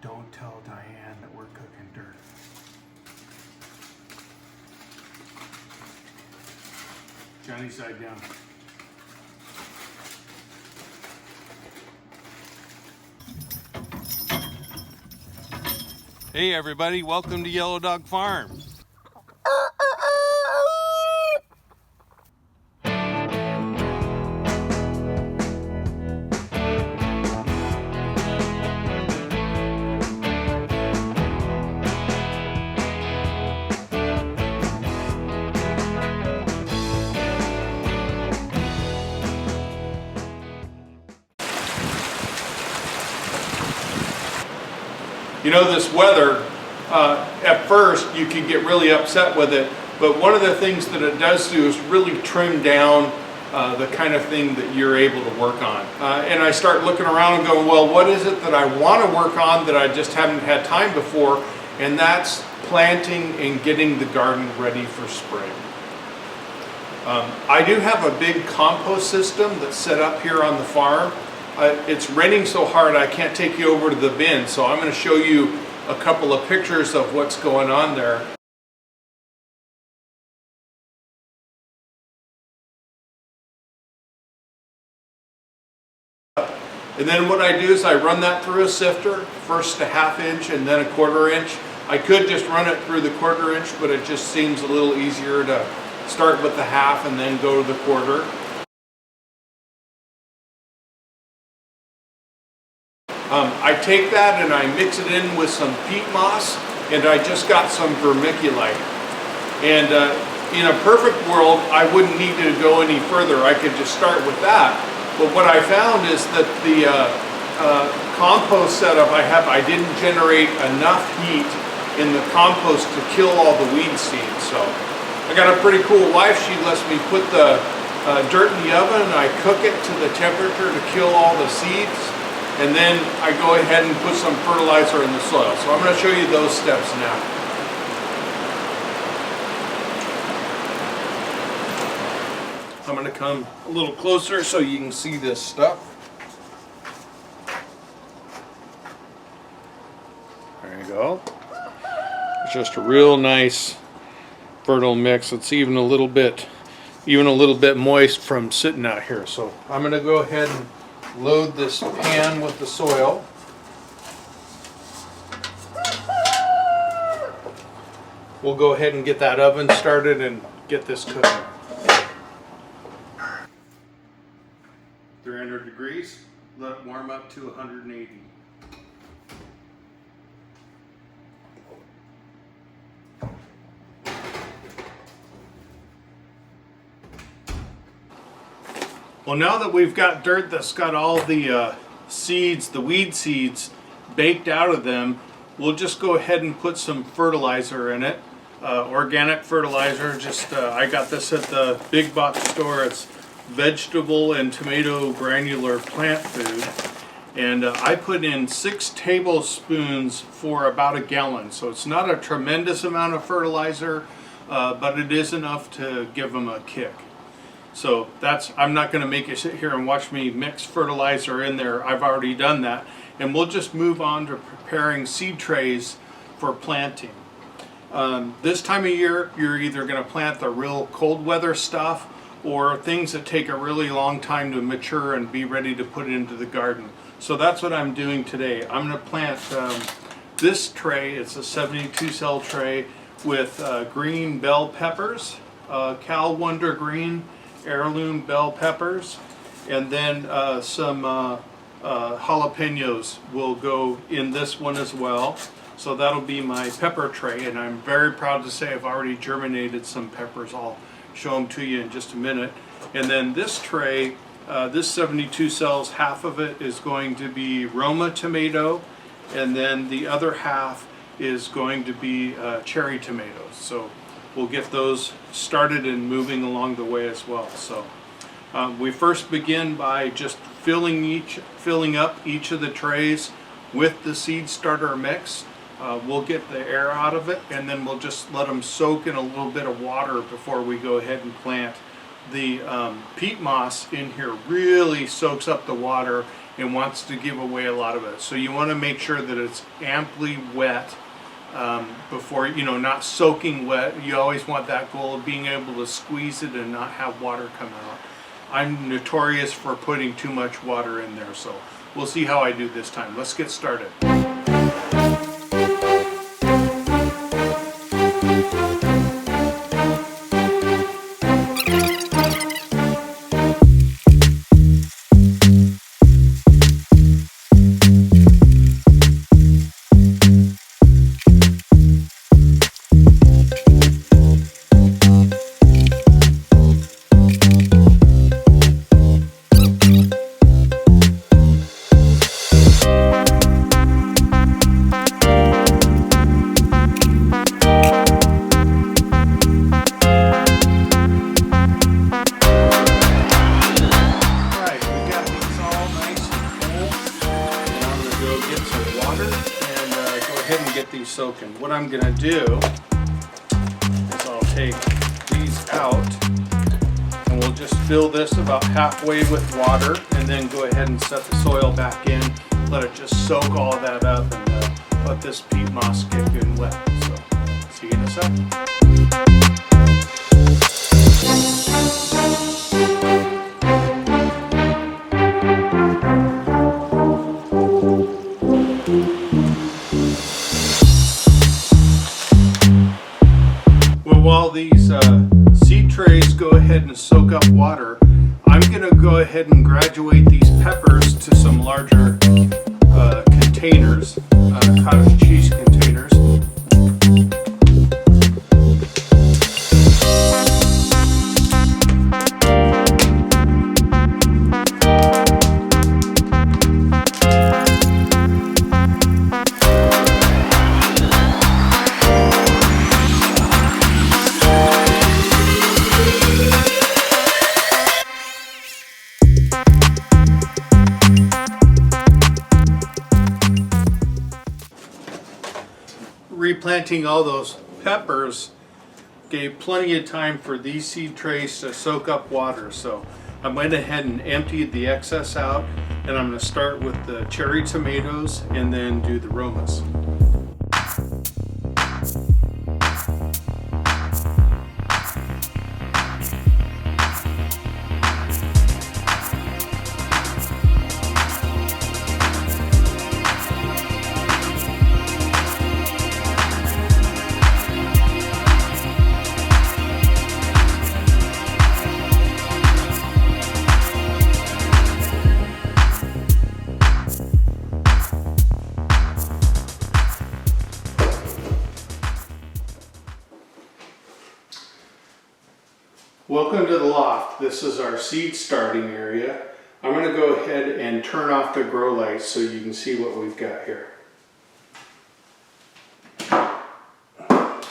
Don't tell Diane that we're cooking dirt. Johnny, side down. Hey everybody, welcome to Yellow Dog Farm. You know, this weather, at first you can get really upset with it, but one of the things that it does do is really trim down the kind of thing that you're able to work on. And I start looking around and going, well, what is it that I want to work on that I just haven't had time before? And that's planting and getting the garden ready for spring. I do have a big compost system that's set up here on the farm. It's raining so hard I can't take you over to the bin, so I'm going to show you a couple of pictures of what's going on there. And then what I do is I run that through a sifter, first a 1/2 inch and then a 1/4 inch. I could just run it through the 1/4 inch, but it just seems a little easier to start with the 1/2 and then go to the 1/4. I take that and I mix it in with some peat moss, and I just got some vermiculite. And in a perfect world, I wouldn't need to go any further. I could just start with that. But what I found is that the compost setup I didn't generate enough heat in the compost to kill all the weed seeds. So I got a pretty cool wife. She lets me put the dirt in the oven and I cook it to the temperature to kill all the seeds. And then I go ahead and put some fertilizer in the soil. So I'm going to show you those steps now. I'm going to come a little closer so you can see this stuff. There you go. It's just a real nice fertile mix. It's even a little bit moist from sitting out here. So I'm going to go ahead and load this pan with the soil. We'll go ahead and get that oven started and get this cooking. 300 degrees, let it warm up to 180. Well, now that we've got dirt that's got all the seeds, the weed seeds, baked out of them, we'll just go ahead and put some fertilizer in it. Organic fertilizer, I got this at the big box store. It's vegetable and tomato granular plant food. And I put in 6 tablespoons for about a gallon. So it's not a tremendous amount of fertilizer, but it is enough to give them a kick. So I'm not going to make you sit here and watch me mix fertilizer in there. I've already done that. And we'll just move on to preparing seed trays for planting. This time of year, you're either going to plant the real cold weather stuff or things that take a really long time to mature and be ready to put into the garden. So that's what I'm doing today. I'm going to plant this tray. It's a 72 cell tray with green bell peppers, Cal Wonder Green heirloom bell peppers, and then some jalapenos will go in this one as well. So that'll be my pepper tray, and I'm very proud to say I've already germinated some peppers. I'll show them to you in just a minute. And then this tray, this 72 cells, half of it is going to be Roma tomato, and then the other half is going to be cherry tomatoes. So we'll get those started and moving along the way as well. So we first begin by just filling up each of the trays with the seed starter mix. We'll get the air out of it, and then we'll just let them soak in a little bit of water before we go ahead and plant. The peat moss in here really soaks up the water and wants to give away a lot of it. So you want to make sure that it's amply wet before, not soaking wet. You always want that goal of being able to squeeze it and not have water come out. I'm notorious for putting too much water in there, so we'll see how I do this time. Let's get started. Soaking. What I'm going to do is I'll take these out and we'll just fill this about halfway with water and then go ahead and set the soil back in, let it just soak all of that up, and let this peat moss get good and wet. So see you in a second. While these seed trays go ahead and soak up water, I'm going to go ahead and graduate these peppers to some larger containers, cottage cheese containers. Replanting all those peppers gave plenty of time for these seed trays to soak up water, so I went ahead and emptied the excess out, and I'm going to start with the cherry tomatoes and then do the Romas. Welcome to the loft. This is our seed starting area. I'm going to go ahead and turn off the grow lights so you can see what we've got here. I've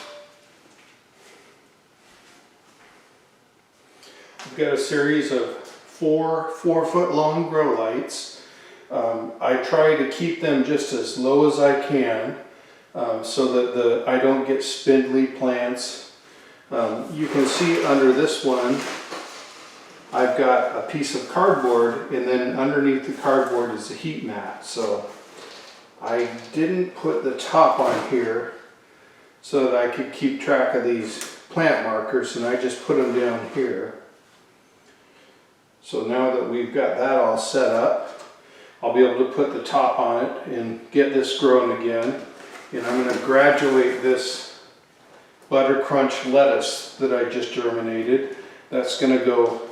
got a series of four 4-foot long grow lights. I try to keep them just as low as I can so that I don't get spindly plants. You can see under this one I've got a piece of cardboard, and then underneath the cardboard is a heat mat. So I didn't put the top on here so that I could keep track of these plant markers, and I just put them down here. So now that we've got that all set up, I'll be able to put the top on it and get this growing again. And I'm going to graduate this Butter Crunch lettuce that I just germinated. That's going to go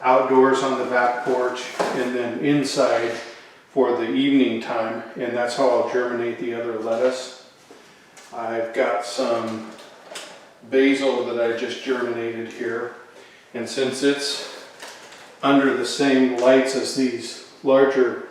outdoors on the back porch and then inside for the evening time, and that's how I'll germinate the other lettuce. I've got some basil that I just germinated here, and since it's under the same lights as these larger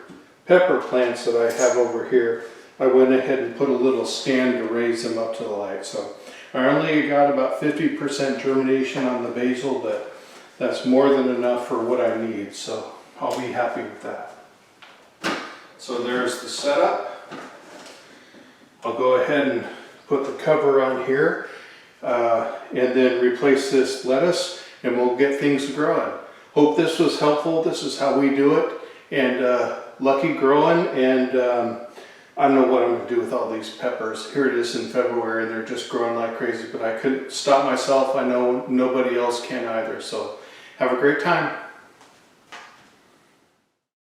pepper plants that I have over here, I went ahead and put a little stand to raise them up to the light. So I only got about 50% germination on the basil, but that's more than enough for what I need, so I'll be happy with that. So there's the setup. I'll go ahead and put the cover on here and then replace this lettuce, and we'll get things growing. Hope this was helpful. This is how we do it, and lucky growing. And I don't know what I'm going to do with all these peppers. Here it is in February, and they're just growing like crazy, but I couldn't stop myself. I know nobody else can either. So have a great time.